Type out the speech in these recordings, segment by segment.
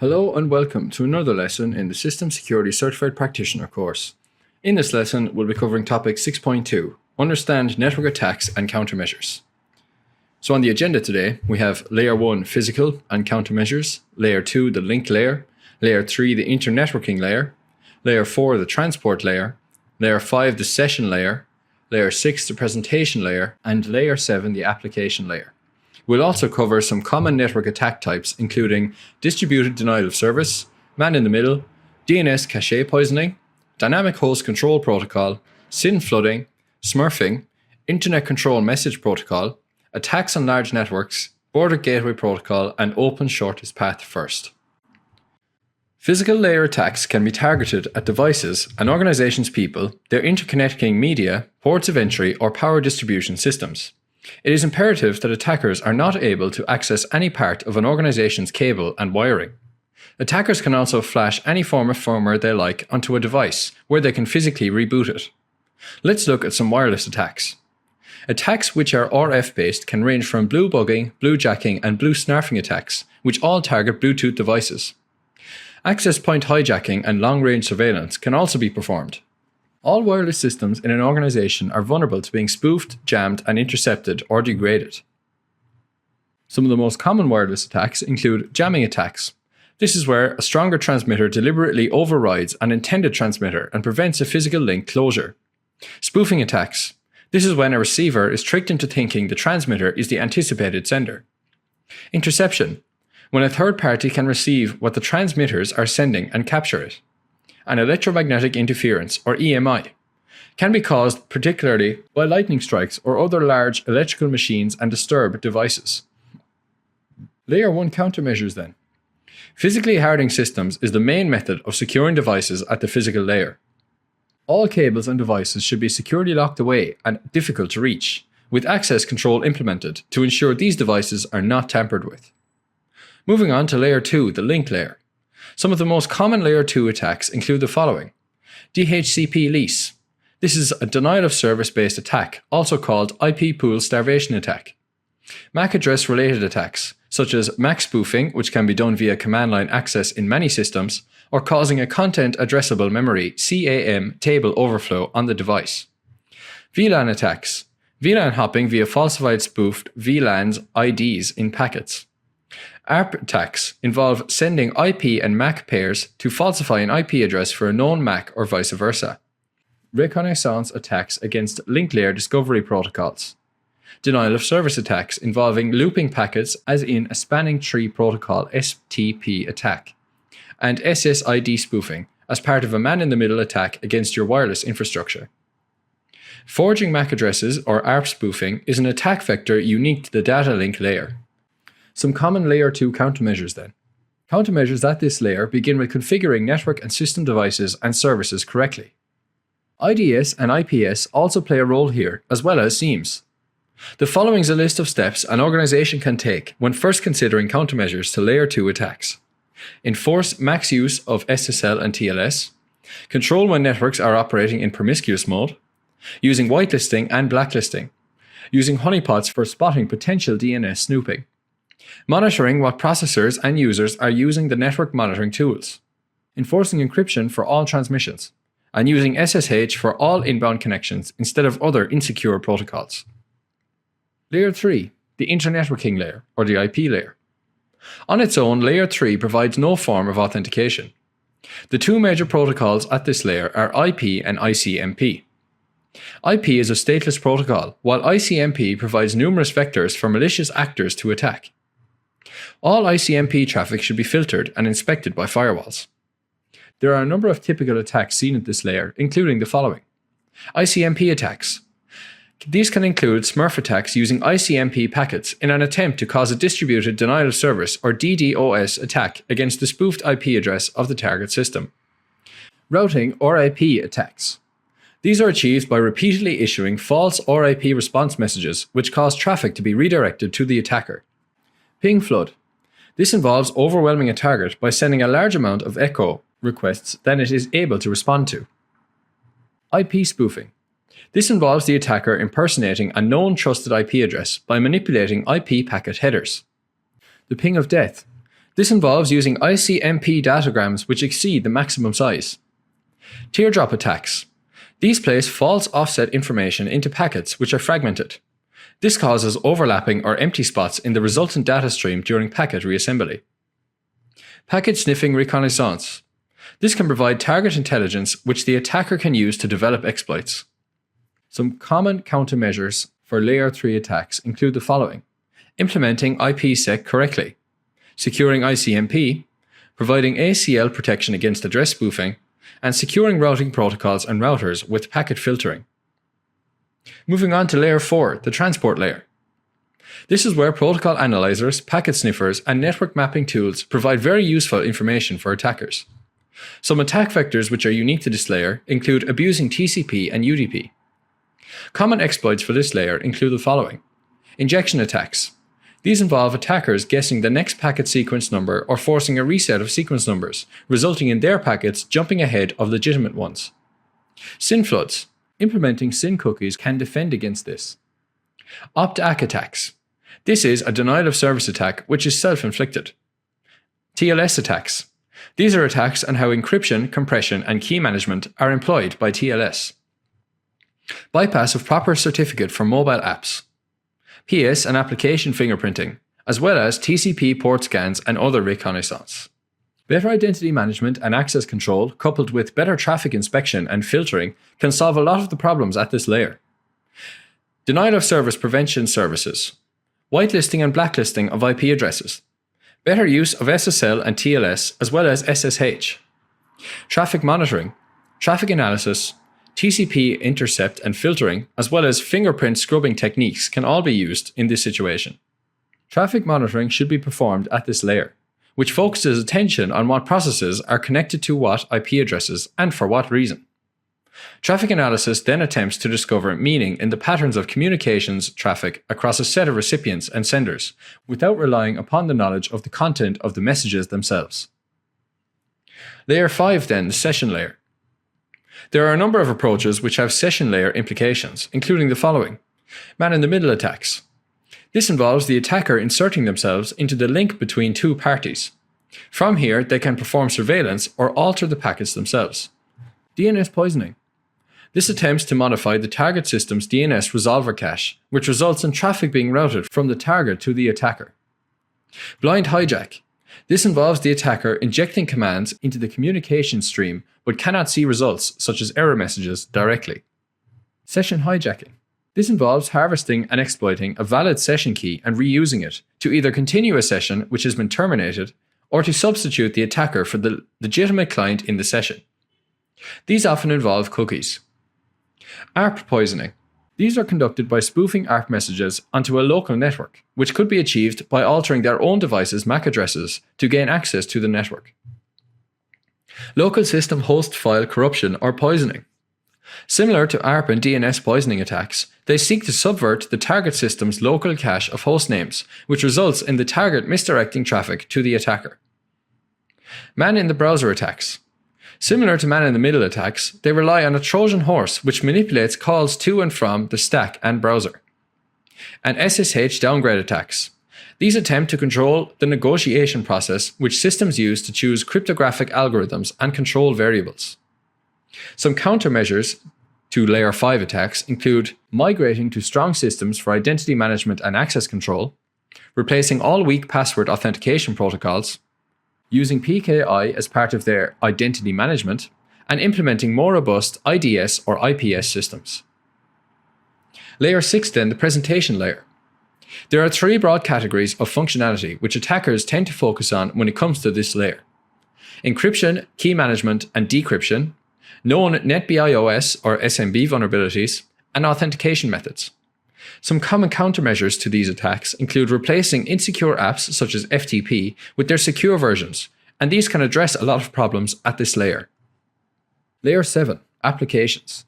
Hello and welcome to another lesson in the Systems Security Certified Practitioner course. In this lesson, we'll be covering topic 6.2, Understand Network Attacks and Countermeasures. So on the agenda today, we have Layer 1 Physical and Countermeasures, Layer 2 the Link Layer, Layer 3 the Internetworking Layer, Layer 4 the Transport Layer, Layer 5 the Session Layer, Layer 6 the Presentation Layer, and Layer 7 the Application Layer. We'll also cover some common network attack types, including distributed denial of service, man-in-the-middle, DNS cache poisoning, dynamic host control protocol, SYN flooding, smurfing, internet control message protocol, attacks on large networks, border gateway protocol, and open shortest path first. Physical layer attacks can be targeted at devices, an organization's people, their interconnecting media, ports of entry, or power distribution systems. It is imperative that attackers are not able to access any part of an organization's cable and wiring. Attackers can also flash any form of firmware they like onto a device where they can physically reboot it. Let's look at some wireless attacks. Attacks which are RF-based can range from blue bugging, blue jacking, and blue snarfing attacks, which all target Bluetooth devices. Access point hijacking and long-range surveillance can also be performed. All wireless systems in an organization are vulnerable to being spoofed, jammed, and intercepted or degraded. Some of the most common wireless attacks include jamming attacks. This is where a stronger transmitter deliberately overrides an intended transmitter and prevents a physical link closure. Spoofing attacks. This is when a receiver is tricked into thinking the transmitter is the anticipated sender. Interception. When a third party can receive what the transmitters are sending and capture it. And electromagnetic interference, or EMI, can be caused particularly by lightning strikes or other large electrical machines and disturb devices. Layer 1 countermeasures then. Physically hardening systems is the main method of securing devices at the physical layer. All cables and devices should be securely locked away and difficult to reach, with access control implemented to ensure these devices are not tampered with. Moving on to Layer 2, the link layer. Some of the most common Layer 2 attacks include the following. DHCP lease. This is a denial of service based attack, also called IP pool starvation attack. MAC address related attacks, such as MAC spoofing, which can be done via command line access in many systems, or causing a content addressable memory CAM table overflow on the device. VLAN attacks. VLAN hopping via falsified spoofed VLAN's IDs in packets. ARP attacks involve sending IP and MAC pairs to falsify an IP address for a known MAC or vice versa. Reconnaissance attacks against link layer discovery protocols. Denial of service attacks involving looping packets as in a spanning tree protocol STP attack. And SSID spoofing as part of a man-in-the-middle attack against your wireless infrastructure. Forging MAC addresses or ARP spoofing is an attack vector unique to the data link layer. Some common Layer 2 countermeasures then. Countermeasures at this layer begin with configuring network and system devices and services correctly. IDS and IPS also play a role here, as well as SIEMs. The following is a list of steps an organization can take when first considering countermeasures to Layer 2 attacks. Enforce max use of SSL and TLS. Control when networks are operating in promiscuous mode. Using whitelisting and blacklisting. Using honeypots for spotting potential DNS snooping. Monitoring what processors and users are using the network monitoring tools. Enforcing encryption for all transmissions. And using SSH for all inbound connections instead of other insecure protocols. Layer 3, the Internetworking layer, or the IP layer. On its own, Layer 3 provides no form of authentication. The two major protocols at this layer are IP and ICMP. IP is a stateless protocol, while ICMP provides numerous vectors for malicious actors to attack. All ICMP traffic should be filtered and inspected by firewalls. There are a number of typical attacks seen at this layer, including the following. ICMP attacks. These can include Smurf attacks using ICMP packets in an attempt to cause a distributed denial of service or DDoS attack against the spoofed IP address of the target system. Routing RIP attacks. These are achieved by repeatedly issuing false RIP response messages which cause traffic to be redirected to the attacker. Ping flood. This involves overwhelming a target by sending a large amount of echo requests than it is able to respond to. IP spoofing. This involves the attacker impersonating a known trusted IP address by manipulating IP packet headers. The ping of death. This involves using ICMP datagrams which exceed the maximum size. Teardrop attacks. These place false offset information into packets which are fragmented. This causes overlapping or empty spots in the resultant data stream during packet reassembly. Packet sniffing reconnaissance. This can provide target intelligence which the attacker can use to develop exploits. Some common countermeasures for Layer 3 attacks include the following: implementing IPsec correctly, securing ICMP, providing ACL protection against address spoofing, and securing routing protocols and routers with packet filtering. Moving on to Layer 4, the transport layer. This is where protocol analyzers, packet sniffers, and network mapping tools provide very useful information for attackers. Some attack vectors which are unique to this layer include abusing TCP and UDP. Common exploits for this layer include the following: injection attacks. These involve attackers guessing the next packet sequence number or forcing a reset of sequence numbers, resulting in their packets jumping ahead of legitimate ones. SYN floods. Implementing SYN cookies can defend against this. Opt-ACK attacks. This is a denial of service attack which is self-inflicted. TLS attacks. These are attacks on how encryption, compression, and key management are employed by TLS. Bypass of proper certificate for mobile apps. PS and application fingerprinting, as well as TCP port scans and other reconnaissance. Better identity management and access control, coupled with better traffic inspection and filtering, can solve a lot of the problems at this layer. Denial of service prevention services. Whitelisting and blacklisting of IP addresses. Better use of SSL and TLS, as well as SSH. Traffic monitoring, traffic analysis, TCP intercept and filtering, as well as fingerprint scrubbing techniques can all be used in this situation. Traffic monitoring should be performed at this layer, which focuses attention on what processes are connected to what IP addresses and for what reason. Traffic analysis then attempts to discover meaning in the patterns of communications traffic across a set of recipients and senders, without relying upon the knowledge of the content of the messages themselves. Layer 5 then, the session layer. There are a number of approaches which have session layer implications, including the following: man-in-the-middle attacks. This involves the attacker inserting themselves into the link between two parties. From here, they can perform surveillance or alter the packets themselves. DNS poisoning. This attempts to modify the target system's DNS resolver cache, which results in traffic being routed from the target to the attacker. Blind hijack. This involves the attacker injecting commands into the communication stream but cannot see results such as error messages directly. Session hijacking. This involves harvesting and exploiting a valid session key and reusing it to either continue a session which has been terminated or to substitute the attacker for the legitimate client in the session. These often involve cookies. ARP poisoning. These are conducted by spoofing ARP messages onto a local network, which could be achieved by altering their own devices' MAC addresses to gain access to the network. Local system host file corruption or poisoning. Similar to ARP and DNS poisoning attacks, they seek to subvert the target system's local cache of host names, which results in the target misdirecting traffic to the attacker. Man-in-the-browser attacks. Similar to man-in-the-middle attacks, they rely on a Trojan horse which manipulates calls to and from the stack and browser. And SSH downgrade attacks. These attempt to control the negotiation process which systems use to choose cryptographic algorithms and control variables. Some countermeasures to Layer 5 attacks include migrating to strong systems for identity management and access control, replacing all weak password authentication protocols, using PKI as part of their identity management, and implementing more robust IDS or IPS systems. Layer 6 then, the presentation layer. There are three broad categories of functionality which attackers tend to focus on when it comes to this layer: encryption, key management, and decryption, known NetBIOS or SMB vulnerabilities, and authentication methods. Some common countermeasures to these attacks include replacing insecure apps such as FTP with their secure versions, and these can address a lot of problems at this layer. Layer 7, applications.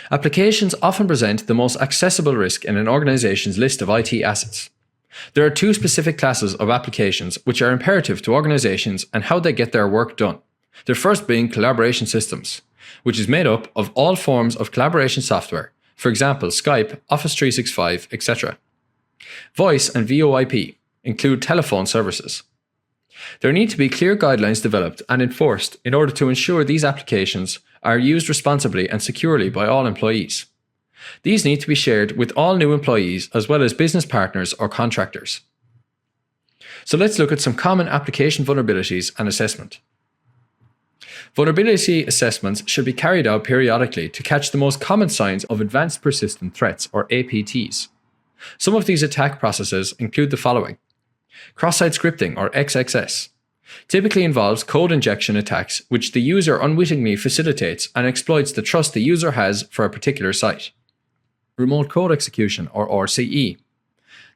Applications often present the most accessible risk in an organization's list of IT assets. There are two specific classes of applications which are imperative to organizations and how they get their work done. The first being collaboration systems, which is made up of all forms of collaboration software, for example Skype, Office 365, etc. Voice and VoIP include telephone services. There need to be clear guidelines developed and enforced in order to ensure these applications are used responsibly and securely by all employees. These need to be shared with all new employees as well as business partners or contractors. So let's look at some common application vulnerabilities and assessment. Vulnerability assessments should be carried out periodically to catch the most common signs of advanced persistent threats, or APTs. Some of these attack processes include the following. Cross-site scripting, or XXS, typically involves code injection attacks which the user unwittingly facilitates and exploits the trust the user has for a particular site. Remote code execution, or RCE.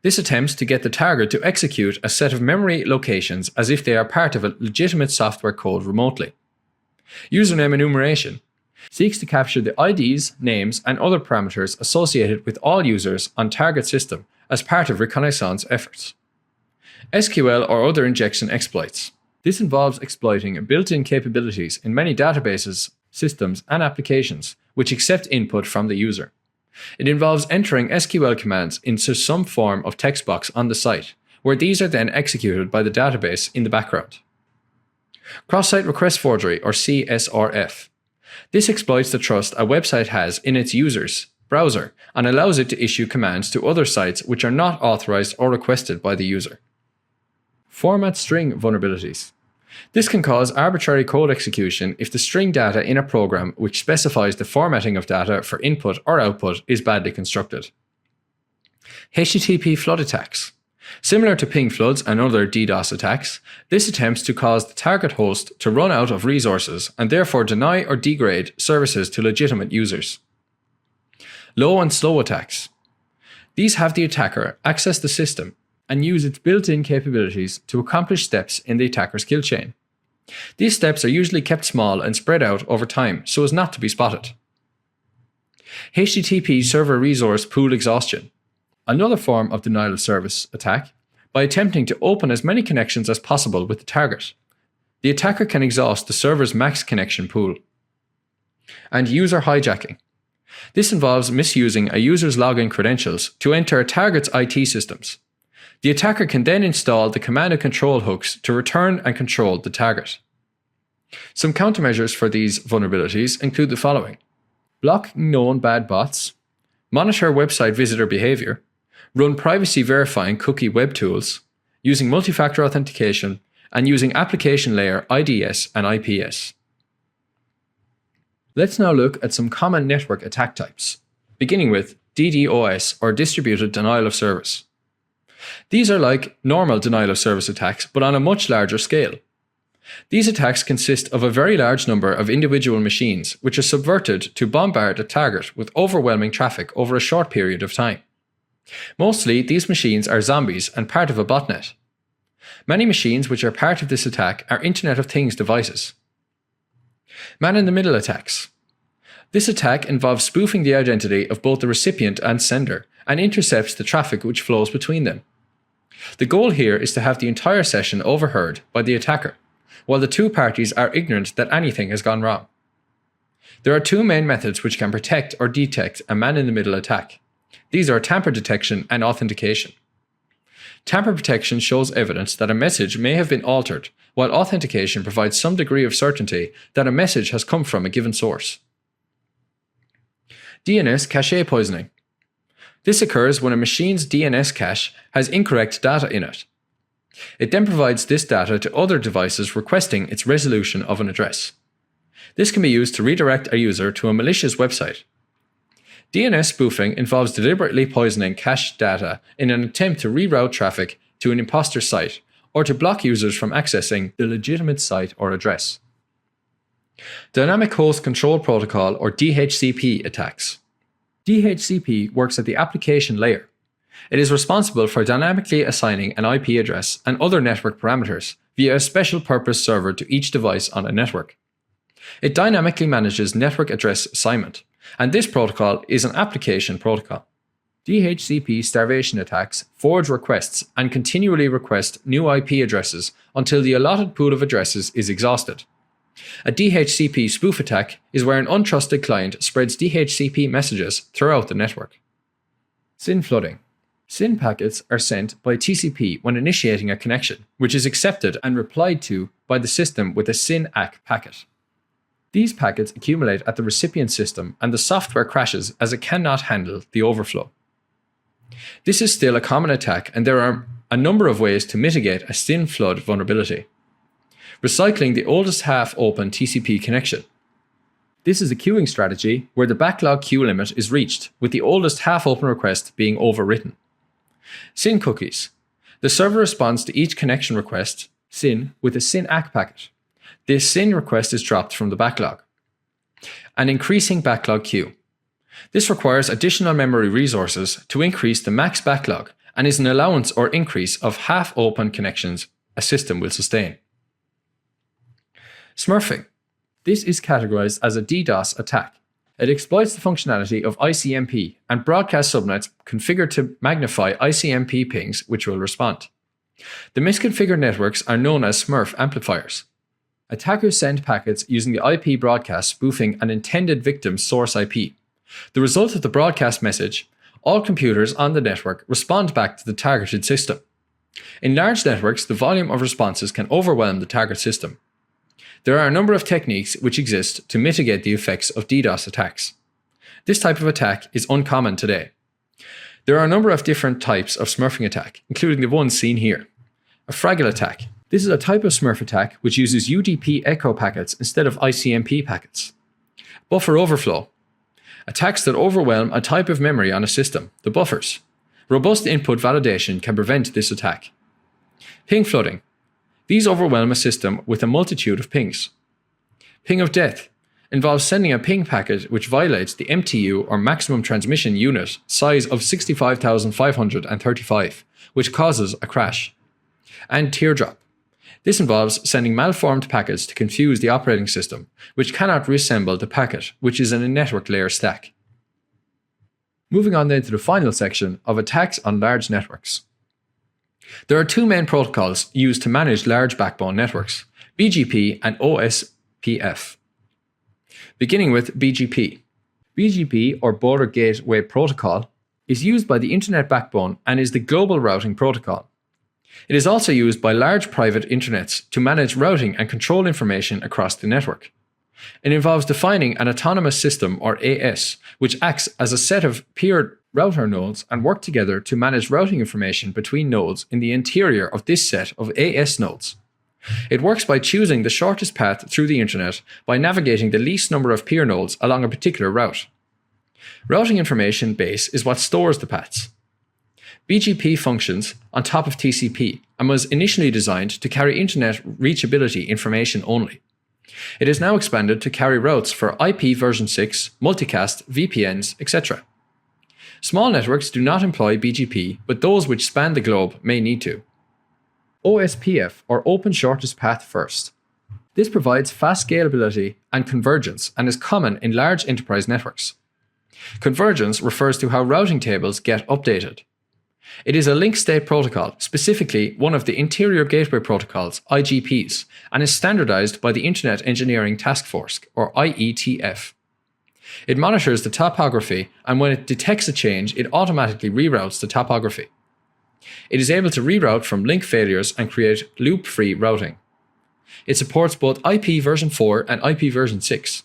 This attempts to get the target to execute a set of memory locations as if they are part of a legitimate software code remotely. Username enumeration seeks to capture the IDs, names, and other parameters associated with all users on target system as part of reconnaissance efforts. SQL or other injection exploits. This involves exploiting built-in capabilities in many databases, systems, and applications which accept input from the user. It involves entering SQL commands into some form of text box on the site, where these are then executed by the database in the background. Cross-site request forgery, or CSRF. This exploits the trust a website has in its user's browser and allows it to issue commands to other sites which are not authorized or requested by the user. Format string vulnerabilities. This can cause arbitrary code execution if the string data in a program which specifies the formatting of data for input or output is badly constructed. HTTP flood attacks. Similar to ping floods and other DDoS attacks, this attempts to cause the target host to run out of resources and therefore deny or degrade services to legitimate users. Low and slow attacks. These have the attacker access the system and use its built-in capabilities to accomplish steps in the attacker's kill chain. These steps are usually kept small and spread out over time so as not to be spotted. HTTP server resource pool exhaustion. Another form of denial of service attack by attempting to open as many connections as possible with the target. The attacker can exhaust the server's max connection pool. And user hijacking. This involves misusing a user's login credentials to enter a target's IT systems. The attacker can then install the command and control hooks to return and control the target. Some countermeasures for these vulnerabilities include the following. Block known bad bots, monitor website visitor behavior, run privacy verifying cookie web tools, using multi-factor authentication, and using application layer IDS and IPS. Let's now look at some common network attack types, beginning with DDoS, or distributed denial of service. These are like normal denial of service attacks, but on a much larger scale. These attacks consist of a very large number of individual machines which are subverted to bombard a target with overwhelming traffic over a short period of time. Mostly, these machines are zombies and part of a botnet. Many machines which are part of this attack are Internet of Things devices. Man-in-the-middle attacks. This attack involves spoofing the identity of both the recipient and sender and intercepts the traffic which flows between them. The goal here is to have the entire session overheard by the attacker, while the two parties are ignorant that anything has gone wrong. There are two main methods which can protect or detect a man-in-the-middle attack. These are tamper detection and authentication. Tamper protection shows evidence that a message may have been altered, while authentication provides some degree of certainty that a message has come from a given source. DNS cache poisoning. This occurs when a machine's DNS cache has incorrect data in it. It then provides this data to other devices requesting its resolution of an address. This can be used to redirect a user to a malicious website. DNS spoofing involves deliberately poisoning cache data in an attempt to reroute traffic to an imposter site or to block users from accessing the legitimate site or address. Dynamic Host Control Protocol, or DHCP attacks. DHCP works at the application layer. It is responsible for dynamically assigning an IP address and other network parameters via a special purpose server to each device on a network. It dynamically manages network address assignment, and this protocol is an application protocol. DHCP starvation attacks forge requests and continually request new IP addresses until the allotted pool of addresses is exhausted. A DHCP spoof attack is where an untrusted client spreads DHCP messages throughout the network. SYN flooding. SYN packets are sent by TCP when initiating a connection, which is accepted and replied to by the system with a SYN-ACK packet. These packets accumulate at the recipient system and the software crashes as it cannot handle the overflow. This is still a common attack, and there are a number of ways to mitigate a SYN flood vulnerability. Recycling the oldest half-open TCP connection. This is a queuing strategy where the backlog queue limit is reached, with the oldest half-open request being overwritten. SYN cookies. The server responds to each connection request, SYN, with a SYN-ACK packet. This SYN request is dropped from the backlog. An increasing backlog queue. This requires additional memory resources to increase the max backlog and is an allowance or increase of half-open connections a system will sustain. Smurfing. This is categorized as a DDoS attack. It exploits the functionality of ICMP and broadcast subnets configured to magnify ICMP pings which will respond. The misconfigured networks are known as Smurf amplifiers. Attackers send packets using the IP broadcast spoofing an intended victim's source IP. The result of the broadcast message, all computers on the network respond back to the targeted system. In large networks, the volume of responses can overwhelm the target system. There are a number of techniques which exist to mitigate the effects of DDoS attacks. This type of attack is uncommon today. There are a number of different types of smurfing attack, including the ones seen here. A Fragile attack. This is a type of smurf attack which uses UDP echo packets instead of ICMP packets. Buffer overflow. Attacks that overwhelm a type of memory on a system, the buffers. Robust input validation can prevent this attack. Ping flooding. These overwhelm a system with a multitude of pings. Ping of death involves sending a ping packet which violates the MTU or maximum transmission unit size of 65,535, which causes a crash. And teardrop. This involves sending malformed packets to confuse the operating system, which cannot reassemble the packet, which is in a network layer stack. Moving on then to the final section of attacks on large networks. There are two main protocols used to manage large backbone networks, BGP and OSPF. Beginning with BGP. BGP, or Border Gateway Protocol, is used by the Internet backbone and is the global routing protocol. It is also used by large private internets to manage routing and control information across the network. It involves defining an autonomous system, or AS, which acts as a set of peer router nodes and work together to manage routing information between nodes in the interior of this set of AS nodes. It works by choosing the shortest path through the internet by navigating the least number of peer nodes along a particular route. Routing information base is what stores the paths. BGP functions on top of TCP and was initially designed to carry internet reachability information only. It is now expanded to carry routes for IP version 6, multicast, VPNs, etc. Small networks do not employ BGP, but those which span the globe may need to. OSPF, or Open Shortest Path First. This provides fast scalability and convergence and is common in large enterprise networks. Convergence refers to how routing tables get updated. It is a link state protocol, specifically one of the Interior Gateway Protocols, IGPs, and is standardized by the Internet Engineering Task Force, or IETF. It monitors the topography, and when it detects a change, it automatically reroutes the topography. It is able to reroute from link failures and create loop-free routing. It supports both IP version 4 and IP version 6.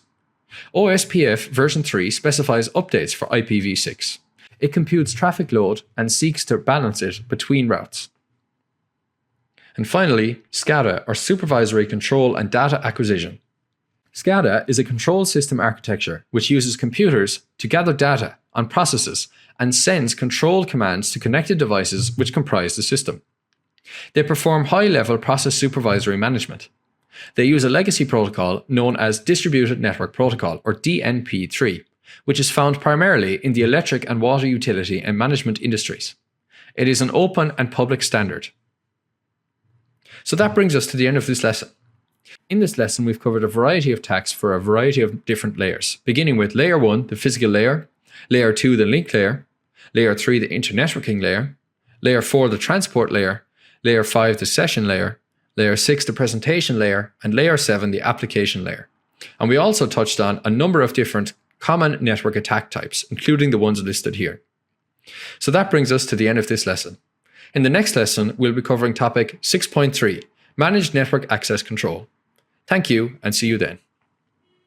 OSPF version 3 specifies updates for IPv6. It computes traffic load and seeks to balance it between routes. And finally, SCADA, or Supervisory Control and Data Acquisition. SCADA is a control system architecture which uses computers to gather data on processes and sends control commands to connected devices which comprise the system. They perform high-level process supervisory management. They use a legacy protocol known as Distributed Network Protocol, or DNP3, which is found primarily in the electric and water utility and management industries. It is an open and public standard. So that brings us to the end of this lesson. In this lesson, we've covered a variety of attacks for a variety of different layers, beginning with Layer 1, the physical layer, Layer 2, the link layer, Layer 3, the internetworking layer, Layer 4, the transport layer, Layer 5, the session layer, Layer 6, the presentation layer, and Layer 7, the application layer. And we also touched on a number of different common network attack types, including the ones listed here. So that brings us to the end of this lesson. In the next lesson, we'll be covering topic 6.3, Managed Network Access Control. Thank you, and see you then.